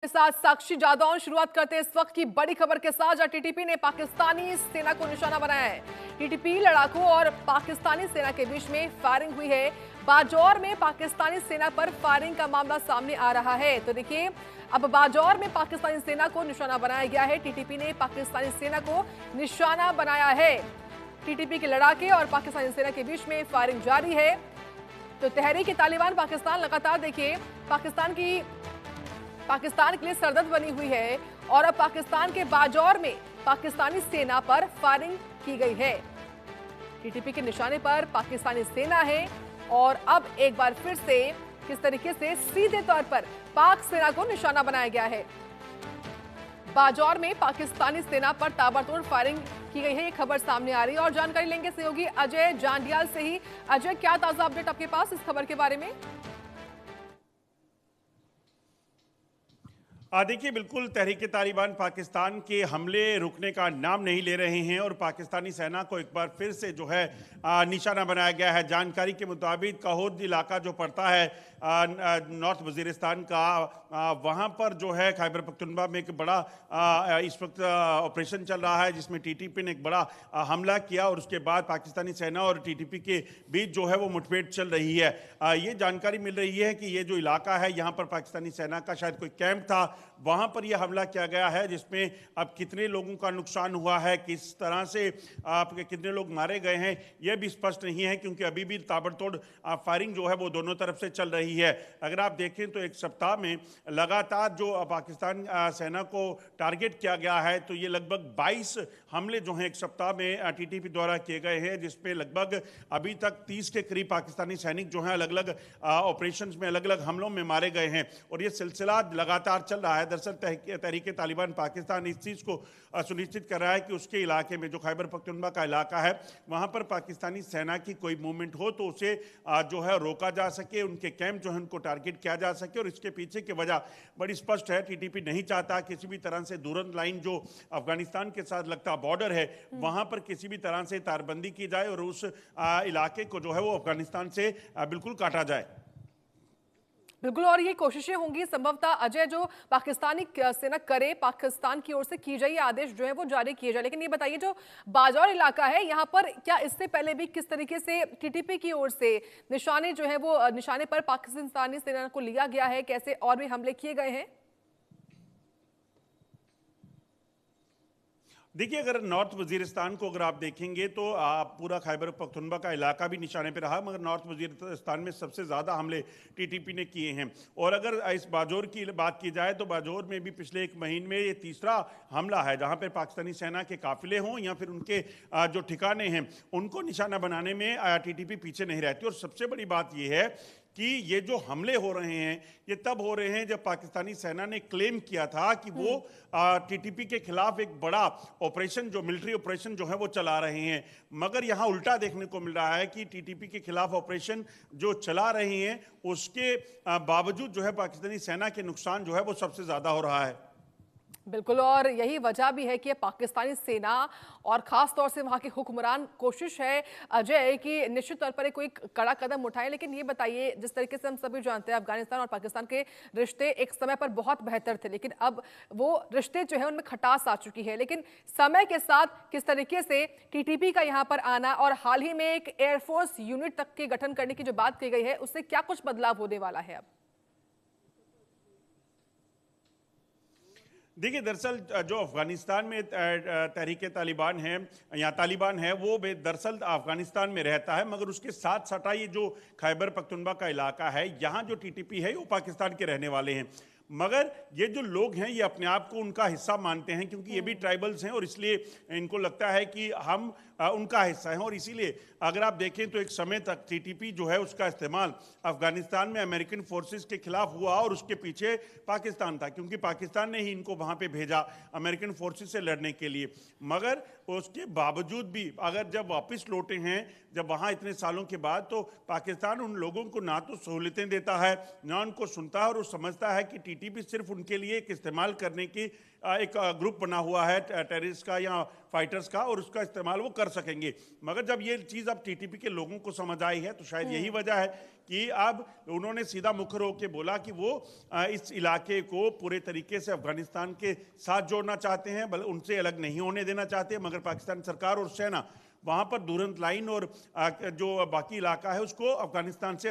के साथ साक्षी जादौन शुरुआत करते हैं इस वक्त की बड़ी खबर के साथ, जहां टीटीपी ने पाकिस्तानी सेना को निशाना बनाया है। टीटीपी लड़ाकों और पाकिस्तानी सेना के बीच में फायरिंग हुई है। बाजौर में पाकिस्तानी सेना पर फायरिंग का मामला सामने आ रहा है। तो देखिए, अब बाजौर में पाकिस्तानी सेना को निशाना बनाया गया है। टीटीपी ने पाकिस्तानी सेना को निशाना बनाया है। टीटीपी के लड़ाके और पाकिस्तानी सेना के बीच में फायरिंग जारी है। तो तहरीक-ए-तालिबान पाकिस्तान लगातार देखिए पाकिस्तान के लिए सरदर्द बनी हुई है और अब पाकिस्तान के बाजौर में पाकिस्तानी सेना पर फायरिंग की गई है। टीटीपी के निशाने पर पाकिस्तानी सेना है और अब एक बार फिर से किस तरीके से सीधे तौर पर पाक सेना को निशाना बनाया गया है। बाजौर में पाकिस्तानी सेना पर ताबड़तोड़ फायरिंग की गई है, ये खबर सामने आ रही है और जानकारी लेंगे सहयोगी अजय जांडियाल से ही। अजय, क्या ताजा अपडेट आपके पास इस खबर के बारे में? देखिए, बिल्कुल तहरीक-ए-तालिबान पाकिस्तान के हमले रुकने का नाम नहीं ले रहे हैं और पाकिस्तानी सेना को एक बार फिर से जो है निशाना बनाया गया है। जानकारी के मुताबिक कहोद इलाका जो पड़ता है नॉर्थ वजीरिस्तान का, वहाँ पर जो है खैबर पख्तूनख्वा में एक बड़ा इस वक्त ऑपरेशन चल रहा है, जिसमें टीटीपी ने एक बड़ा हमला किया और उसके बाद पाकिस्तानी सेना और टीटीपी के बीच जो है वो मुठभेड़ चल रही है। ये जानकारी मिल रही है कि ये जो इलाका है, यहाँ पर पाकिस्तानी सेना का शायद कोई कैंप था, वहां पर यह हमला किया गया है, जिसमें अब कितने लोगों का नुकसान हुआ है, किस तरह से कितने लोग मारे गए हैं, यह भी स्पष्ट नहीं है, क्योंकि अभी भी ताबड़तोड़ फायरिंग जो है वो दोनों तरफ से चल रही है। अगर आप देखें तो एक सप्ताह में लगातार जो पाकिस्तान सेना को टारगेट किया गया है, तो ये लगभग 22 हमले जो हैं एक सप्ताह में टीटीपी द्वारा किए गए हैं, जिसपे लगभग अभी तक 30 के करीब पाकिस्तानी सैनिक जो हैं अलग अलग ऑपरेशंस में अलग अलग हमलों में मारे गए हैं और ये सिलसिला लगातार चल रहा है। दरअसल तहरीक-ए-तालिबान पाकिस्तान इस चीज़ को सुनिश्चित कर रहा है कि उसके इलाके में जो खैबर पख्तूनख्वा का इलाका है, वहाँ पर पाकिस्तानी सेना की कोई मूवमेंट हो तो उसे जो है रोका जा सके, उनके कैंप जो है उनको टारगेट किया जा सके। और इसके पीछे की वजह बड़ी स्पष्ट है, टीटीपी नहीं चाहता किसी भी तरह से दुरंत लाइन जो अफगानिस्तान के साथ लगता बॉर्डर है, वहाँ पर किसी भी तरह से तारबंदी की जाए और उस इलाके को जो है वो अफगानिस्तान से बिल्कुल काटा जाए। बिल्कुल, और ये कोशिशें होंगी संभवतः अजय, जो पाकिस्तानी सेना करे, पाकिस्तान की ओर से की जाए, आदेश जो है वो जारी किए जाए। लेकिन ये बताइए, जो बाजौर इलाका है, यहाँ पर क्या इससे पहले भी किस तरीके से टीटीपी की ओर से निशाने जो है वो निशाने पर पाकिस्तानी सेना को लिया गया है, कैसे और भी हमले किए गए हैं? देखिए, अगर नॉर्थ वजीरिस्तान को अगर आप देखेंगे तो पूरा खैबर पख्तूनख्वा का इलाका भी निशाने पे रहा, मगर नॉर्थ वजीरिस्तान में सबसे ज़्यादा हमले टीटीपी ने किए हैं। और अगर इस बाजौर की बात की जाए तो बाजौर में भी पिछले एक महीने में ये तीसरा हमला है, जहाँ पर पाकिस्तानी सेना के काफिले हों या फिर उनके जो ठिकाने हैं उनको निशाना बनाने में टीटीपी पीछे नहीं रहती। और सबसे बड़ी बात यह है कि ये जो हमले हो रहे हैं ये तब हो रहे हैं जब पाकिस्तानी सेना ने क्लेम किया था कि वो टीटीपी के खिलाफ एक बड़ा ऑपरेशन, जो मिलिट्री ऑपरेशन जो है वो चला रहे हैं। मगर यहाँ उल्टा देखने को मिल रहा है कि टीटीपी के खिलाफ ऑपरेशन जो चला रहे हैं उसके बावजूद जो है पाकिस्तानी सेना के नुकसान जो है वो सबसे ज़्यादा हो रहा है। बिल्कुल, और यही वजह भी है कि पाकिस्तानी सेना और खास तौर से वहां के हुक्मरान कोशिश है अजय कि निश्चित तौर पर कोई कड़ा कदम उठाएं। लेकिन ये बताइए, जिस तरीके से हम सभी जानते हैं अफगानिस्तान और पाकिस्तान के रिश्ते एक समय पर बहुत बेहतर थे, लेकिन अब वो रिश्ते जो है उनमें खटास आ चुकी है। लेकिन समय के साथ किस तरीके से टीटीपी का यहाँ पर आना और हाल ही में एक एयरफोर्स यूनिट तक के गठन करने की जो बात की गई है, उससे क्या कुछ बदलाव होने वाला है अब? देखिए, दरअसल जो अफगानिस्तान में तहरीक-ए-तालिबान है या तालिबान है, वो दरअसल अफगानिस्तान में रहता है, मगर उसके साथ सटा ये जो खैबर पख्तूनख्वा का इलाका है, यहाँ जो टीटीपी है वो पाकिस्तान के रहने वाले हैं। मगर ये जो लोग हैं ये अपने आप को उनका हिस्सा मानते हैं, क्योंकि ये भी ट्राइबल्स हैं और इसलिए इनको लगता है कि हम उनका हिस्सा हैं। और इसीलिए अगर आप देखें तो एक समय तक टीटीपी जो है उसका इस्तेमाल अफगानिस्तान में अमेरिकन फोर्सेस के खिलाफ हुआ और उसके पीछे पाकिस्तान था, क्योंकि पाकिस्तान ने ही इनको वहाँ पे भेजा अमेरिकन फोर्सेस से लड़ने के लिए। मगर उसके बावजूद भी अगर जब वापस लौटे हैं, जब वहाँ इतने सालों के बाद, तो पाकिस्तान उन लोगों को ना तो सहूलतें देता है, ना उनको सुनता है और वो समझता है कि टीटीपी सिर्फ उनके लिए एक इस्तेमाल करने की एक ग्रुप बना हुआ है टेररिस्ट का या फाइटर्स का, और उसका इस्तेमाल वो कर सकेंगे। मगर जब ये चीज अब टीटीपी के लोगों को समझ आई है तो शायद यही वजह है कि अब उन्होंने सीधा मुखर होकर बोला कि वो इस इलाके को पूरे तरीके से अफगानिस्तान के साथ जोड़ना चाहते हैं, उनसे अलग नहीं होने देना चाहते। मगर पाकिस्तान सरकार और सेना वहां पर दुरंत लाइन और जो बाकी इलाका है उसको अफगानिस्तान से